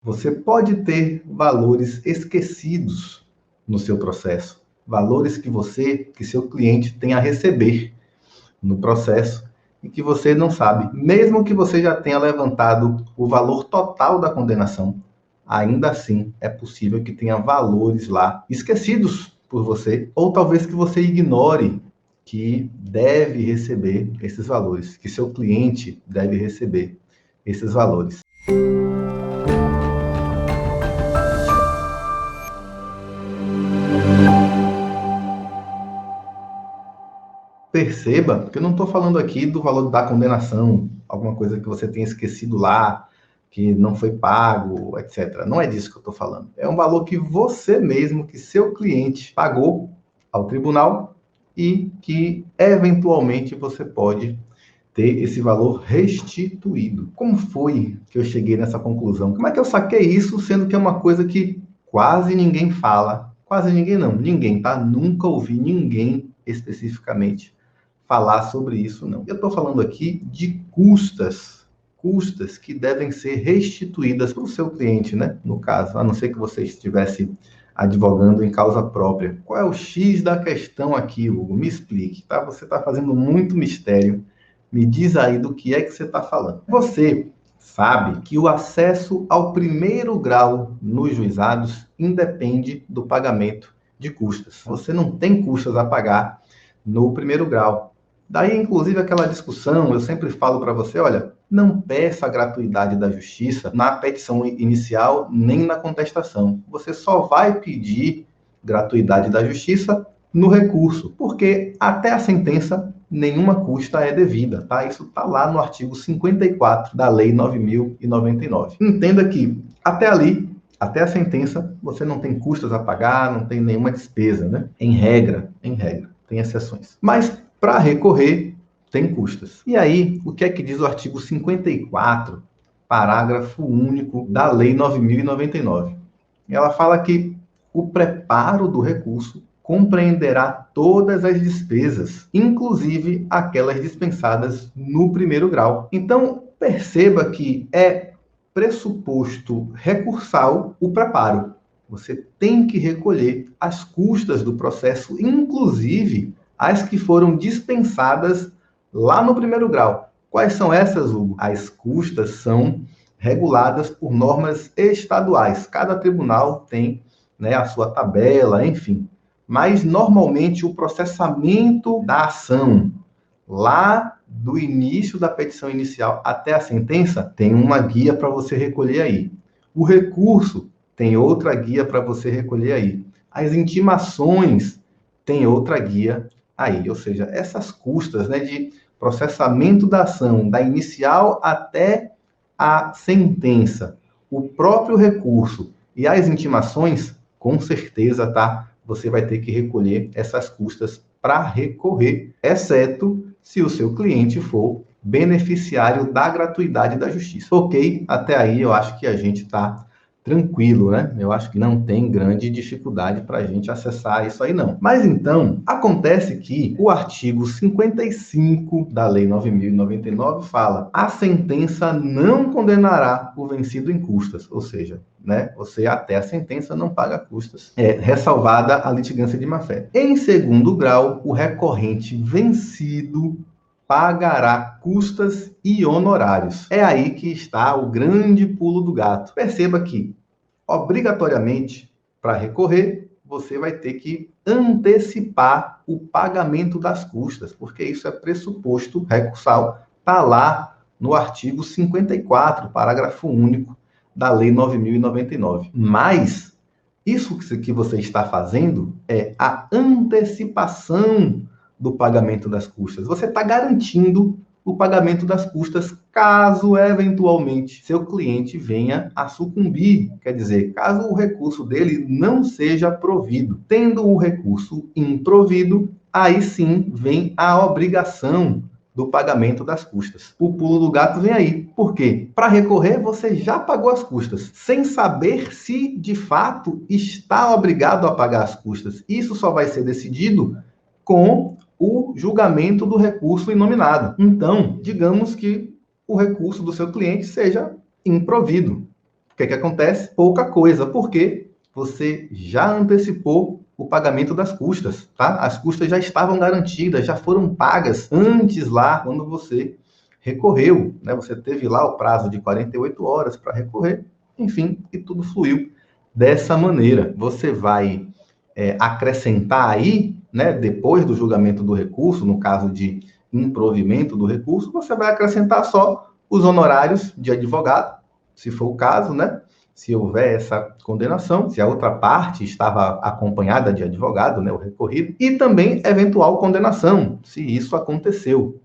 Você pode ter valores esquecidos no seu processo, valores que seu cliente tem a receber no processo e que você não sabe. Mesmo que você já tenha levantado o valor total da condenação, ainda assim é possível que tenha valores lá esquecidos por você, ou talvez que você ignore que deve receber esses valores, que seu cliente deve receber esses valores. Perceba que eu não estou falando aqui do valor da condenação, alguma coisa que você tenha esquecido lá, que não foi pago, etc. Não é disso que eu estou falando. É um valor que você mesmo, que seu cliente pagou ao tribunal e que, eventualmente, você pode ter esse valor restituído. Como foi que eu cheguei nessa conclusão? Como é que eu saquei isso, sendo que é uma coisa que quase ninguém fala? Quase ninguém não, ninguém, tá? Nunca ouvi ninguém especificamente falar sobre isso, não. Eu estou falando aqui de custas que devem ser restituídas para o seu cliente, né? No caso, a não ser que você estivesse advogando em causa própria. Qual é o X da questão aqui, Hugo? Me explique, tá? Você está fazendo muito mistério. Me diz aí do que é que você está falando. Você sabe que o acesso ao primeiro grau nos juizados independe do pagamento de custas. Você não tem custas a pagar no primeiro grau. Daí, inclusive, aquela discussão, eu sempre falo para você, olha, não peça a gratuidade da justiça na petição inicial nem na contestação. Você só vai pedir gratuidade da justiça no recurso, porque até a sentença nenhuma custa é devida, tá? Isso está lá no artigo 54 da Lei 9.099. Entenda que até ali, até a sentença, você não tem custas a pagar, não tem nenhuma despesa, né? Em regra, tem exceções. Mas para recorrer, tem custas. E aí, o que é que diz o artigo 54, parágrafo único da Lei 9.099? Ela fala que o preparo do recurso compreenderá todas as despesas, inclusive aquelas dispensadas no primeiro grau. Então, perceba que é pressuposto recursal o preparo. Você tem que recolher as custas do processo, inclusive as que foram dispensadas lá no primeiro grau. Quais são essas, Hugo? As custas são reguladas por normas estaduais. Cada tribunal tem, né, a sua tabela, enfim. Mas, normalmente, o processamento da ação, lá do início da petição inicial até a sentença, tem uma guia para você recolher aí. O recurso tem outra guia para você recolher aí. As intimações tem outra guia aí. Ou seja, essas custas, né, de processamento da ação, da inicial até a sentença, o próprio recurso e as intimações, com certeza, tá? Você vai ter que recolher essas custas para recorrer, exceto se o seu cliente for beneficiário da gratuidade da justiça. Ok? Até aí eu acho que a gente está tranquilo, né? Eu acho que não tem grande dificuldade para a gente acessar isso aí, não. Mas então, acontece que o artigo 55 da Lei 9.099 fala: a sentença não condenará o vencido em custas, ou seja, né, você até a sentença não paga custas, ressalvada a litigância de má-fé. Em segundo grau, o recorrente vencido pagará custas e honorários. É aí que está o grande pulo do gato. Perceba que, obrigatoriamente, para recorrer, você vai ter que antecipar o pagamento das custas, porque isso é pressuposto recursal, está lá no artigo 54, parágrafo único da Lei 9.099. Mas isso que você está fazendo é a antecipação do pagamento das custas. Você está garantindo o pagamento das custas caso, eventualmente, seu cliente venha a sucumbir. Quer dizer, caso o recurso dele não seja provido. Tendo o recurso improvido, aí sim vem a obrigação do pagamento das custas. O pulo do gato vem aí. Por quê? Para recorrer, você já pagou as custas, sem saber se, de fato, está obrigado a pagar as custas. Isso só vai ser decidido com o julgamento do recurso inominado. Então, digamos que o recurso do seu cliente seja improvido. que é que acontece? Pouca coisa, porque você já antecipou o pagamento das custas, tá? As custas já estavam garantidas, já foram pagas antes lá, quando você recorreu, né? Você teve lá o prazo de 48 horas para recorrer, enfim, e tudo fluiu dessa maneira. Você vai acrescentar aí, né, depois do julgamento do recurso, no caso de improvimento do recurso, você vai acrescentar só os honorários de advogado, se for o caso, né? Se houver essa condenação, se a outra parte estava acompanhada de advogado, né, o recorrido, e também eventual condenação, se isso aconteceu,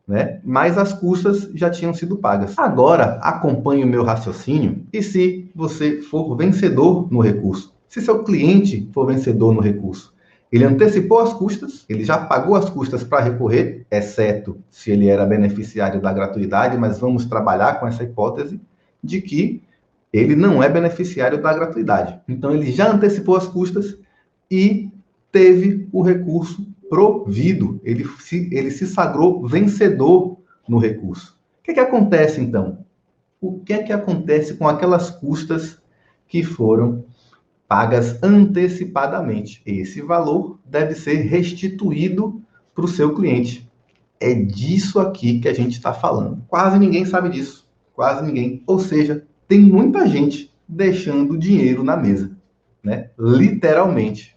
né? Mas as custas já tinham sido pagas. Agora, acompanhe o meu raciocínio e se você for vencedor no recurso, se seu cliente for vencedor no recurso, ele antecipou as custas, ele já pagou as custas para recorrer, exceto se ele era beneficiário da gratuidade, mas vamos trabalhar com essa hipótese de que ele não é beneficiário da gratuidade. Então, ele já antecipou as custas e teve o recurso provido. Ele se sagrou vencedor no recurso. O que acontece, então? O que acontece com aquelas custas que foram pagas antecipadamente? Esse valor deve ser restituído para o seu cliente. É disso aqui que a gente está falando. Quase ninguém sabe disso. Quase ninguém. Ou seja, tem muita gente deixando dinheiro na mesa, né? Literalmente,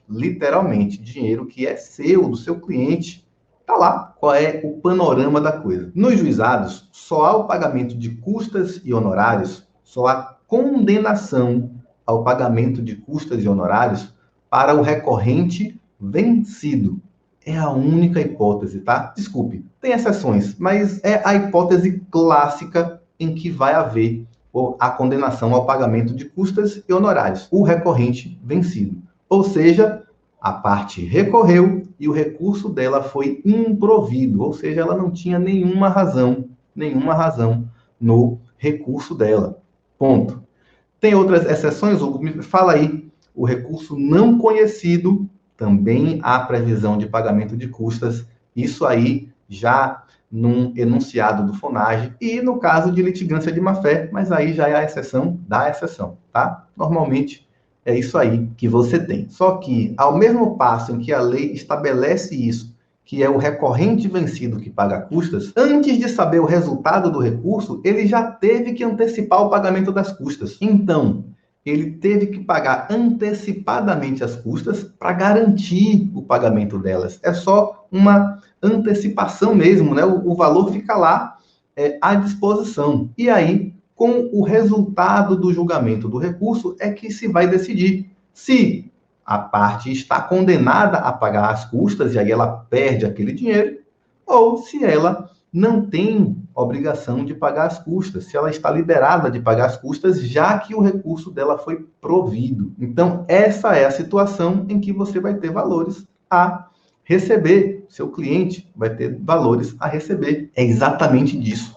dinheiro que é seu, do seu cliente. Tá lá, qual é o panorama da coisa. Nos juizados, só há o pagamento de custas e honorários, só há condenação ao pagamento de custas e honorários para o recorrente vencido. É a única hipótese, tá? Desculpe, tem exceções, mas é a hipótese clássica em que vai haver a condenação ao pagamento de custas e honorários, o recorrente vencido. Ou seja, a parte recorreu e o recurso dela foi improvido, ou seja, ela não tinha nenhuma razão no recurso dela. Ponto. Tem outras exceções, Hugo? Me fala aí. O recurso não conhecido, também há previsão de pagamento de custas, isso aí já num enunciado do FONAGE, e no caso de litigância de má-fé, mas aí já é a exceção da exceção, tá? Normalmente é isso aí que você tem. Só que, ao mesmo passo em que a lei estabelece isso, que é o recorrente vencido que paga custas, antes de saber o resultado do recurso, ele já teve que antecipar o pagamento das custas. Então, ele teve que pagar antecipadamente as custas para garantir o pagamento delas. É só uma antecipação mesmo, né? O valor fica lá à disposição. E aí, com o resultado do julgamento do recurso, é que se vai decidir se a parte está condenada a pagar as custas, e aí ela perde aquele dinheiro, ou se ela não tem obrigação de pagar as custas, se ela está liberada de pagar as custas, já que o recurso dela foi provido. Então, essa é a situação em que você vai ter valores a receber, seu cliente vai ter valores a receber. É exatamente disso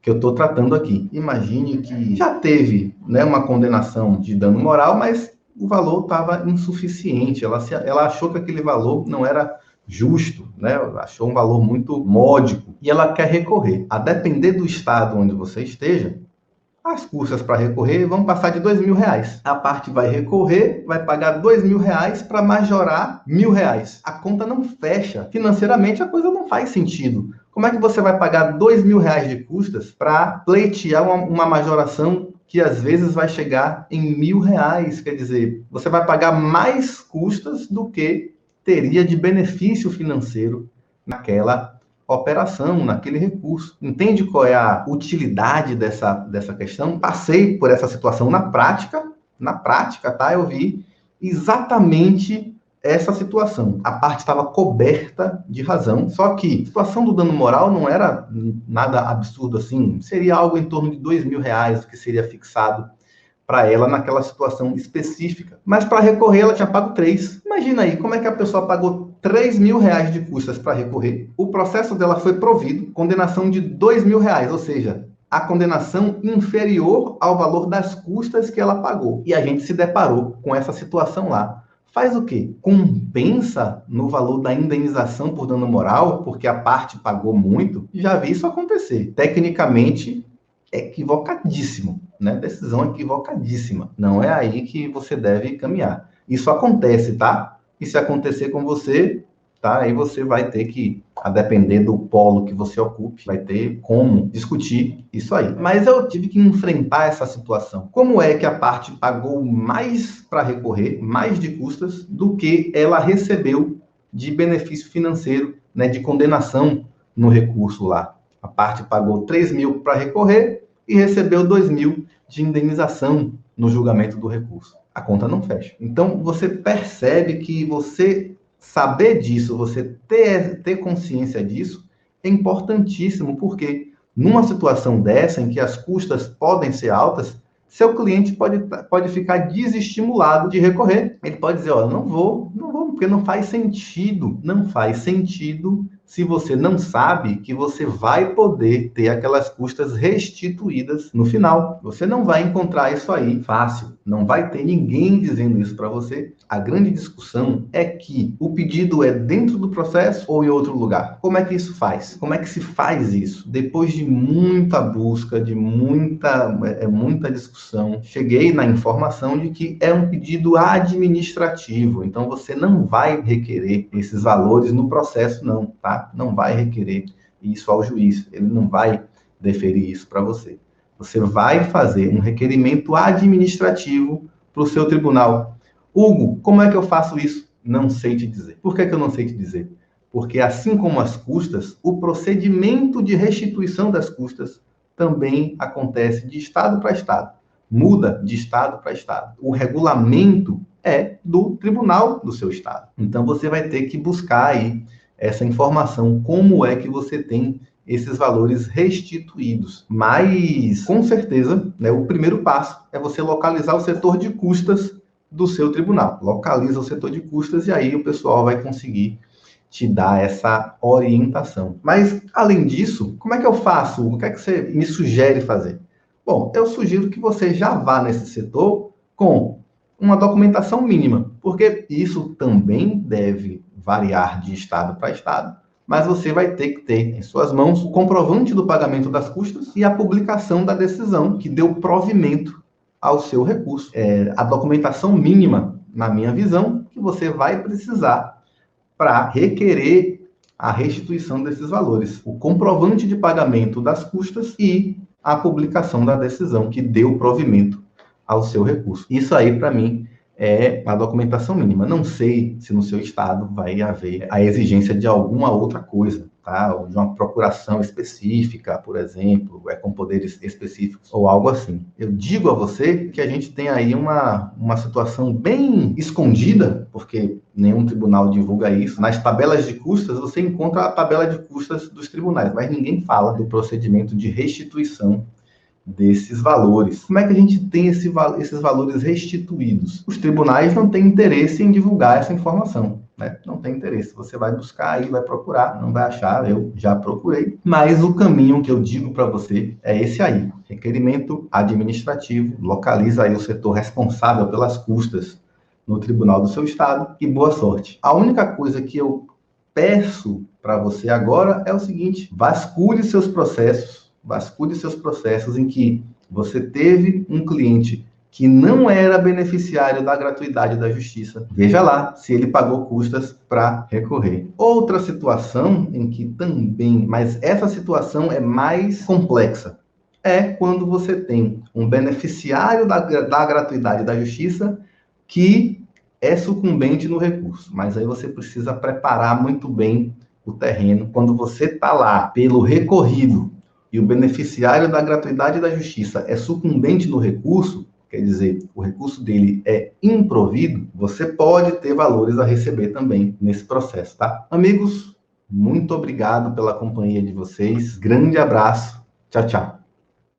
que eu estou tratando aqui. Imagine que já teve, né, uma condenação de dano moral, mas o valor estava insuficiente, ela achou que aquele valor não era justo, né? Achou um valor muito módico e ela quer recorrer. A depender do estado onde você esteja, as custas para recorrer vão passar de R$ 2.000. A parte vai recorrer, vai pagar R$ 2.000 para majorar R$ 1.000. A conta não fecha. Financeiramente, a coisa não faz sentido. Como é que você vai pagar R$ 2.000 de custas para pleitear uma majoração que às vezes vai chegar em R$ 1.000? Quer dizer, você vai pagar mais custas do que teria de benefício financeiro naquela operação, naquele recurso. Entende qual é a utilidade dessa questão? Passei por essa situação na prática, tá? Eu vi exatamente essa situação. A parte estava coberta de razão, só que a situação do dano moral não era nada absurdo assim, seria algo em torno de R$ 2.000 que seria fixado para ela naquela situação específica. Mas para recorrer, ela tinha pago 3. Imagina aí, como é que a pessoa pagou R$ 3.000 de custas para recorrer? O processo dela foi provido, condenação de R$ 2.000, ou seja, a condenação inferior ao valor das custas que ela pagou. E a gente se deparou com essa situação lá. Faz o quê? Compensa no valor da indenização por dano moral, porque a parte pagou muito? Já vi isso acontecer. Tecnicamente, equivocadíssimo. né? Decisão equivocadíssima. Não é aí que você deve caminhar. Isso acontece, tá? E se acontecer com você, tá? Aí você vai ter que, a depender do polo que você ocupe, vai ter como discutir isso aí. Mas eu tive que enfrentar essa situação. Como é que a parte pagou mais para recorrer, mais de custas, do que ela recebeu de benefício financeiro, né, de condenação no recurso lá? A parte pagou 3 mil para recorrer e recebeu 2 mil de indenização no julgamento do recurso. A conta não fecha. Então, você percebe que você saber disso, você ter consciência disso, é importantíssimo, porque numa situação dessa, em que as custas podem ser altas, seu cliente pode ficar desestimulado de recorrer. Ele pode dizer, ó, não vou, porque não faz sentido. Não faz sentido se você não sabe que você vai poder ter aquelas custas restituídas no final. Você não vai encontrar isso aí fácil. Não vai ter ninguém dizendo isso para você. A grande discussão é que o pedido é dentro do processo ou em outro lugar. Como é que isso faz? Como é que se faz isso? Depois de muita busca, de muita discussão, cheguei na informação de que é um pedido administrativo. Então, você não vai requerer esses valores no processo, não, tá? Não vai requerer isso ao juiz. Ele não vai deferir isso para você. Você vai fazer um requerimento administrativo para o seu tribunal. Hugo, como é que eu faço isso? Não sei te dizer. Por que eu não sei te dizer? Porque assim como as custas, o procedimento de restituição das custas também acontece de estado para estado. Muda de estado para estado. O regulamento é do tribunal do seu estado. Então você vai ter que buscar aí essa informação, como é que você tem esses valores restituídos. Mas, com certeza, né, o primeiro passo é você localizar o setor de custas do seu tribunal. Localiza o setor de custas e aí o pessoal vai conseguir te dar essa orientação. Mas, além disso, como é que eu faço? O que é que você me sugere fazer? Bom, eu sugiro que você já vá nesse setor com uma documentação mínima, porque isso também deve variar de estado para estado, mas você vai ter que ter em suas mãos o comprovante do pagamento das custas e a publicação da decisão que deu provimento ao seu recurso. A documentação mínima, na minha visão, que você vai precisar para requerer a restituição desses valores. O comprovante de pagamento das custas e a publicação da decisão que deu provimento ao seu recurso. Isso aí, para mim, é a documentação mínima. Não sei se no seu estado vai haver a exigência de alguma outra coisa, tá? Ou de uma procuração específica, por exemplo, com poderes específicos ou algo assim. Eu digo a você que a gente tem aí uma situação bem escondida, porque nenhum tribunal divulga isso. Nas tabelas de custas, você encontra a tabela de custas dos tribunais, mas ninguém fala do procedimento de restituição desses valores. Como é que a gente tem esses valores restituídos? Os tribunais não têm interesse em divulgar essa informação, né? Não tem interesse. Você vai buscar aí, vai procurar, não vai achar, eu já procurei. Mas o caminho que eu digo para você é esse aí. Requerimento administrativo, localiza aí o setor responsável pelas custas no tribunal do seu estado e boa sorte. A única coisa que eu peço para você agora é o seguinte: vasculhe seus processos em que você teve um cliente que não era beneficiário da gratuidade da justiça. Veja lá se ele pagou custas para recorrer. Outra situação em que também, mas essa situação é mais complexa, é quando você tem um beneficiário da gratuidade da justiça que é sucumbente no recurso. Mas aí você precisa preparar muito bem o terreno. Quando você está lá pelo recorrido e o beneficiário da gratuidade da justiça é sucumbente no recurso, quer dizer, o recurso dele é improvido, você pode ter valores a receber também nesse processo, tá? Amigos, muito obrigado pela companhia de vocês. Grande abraço. Tchau, tchau.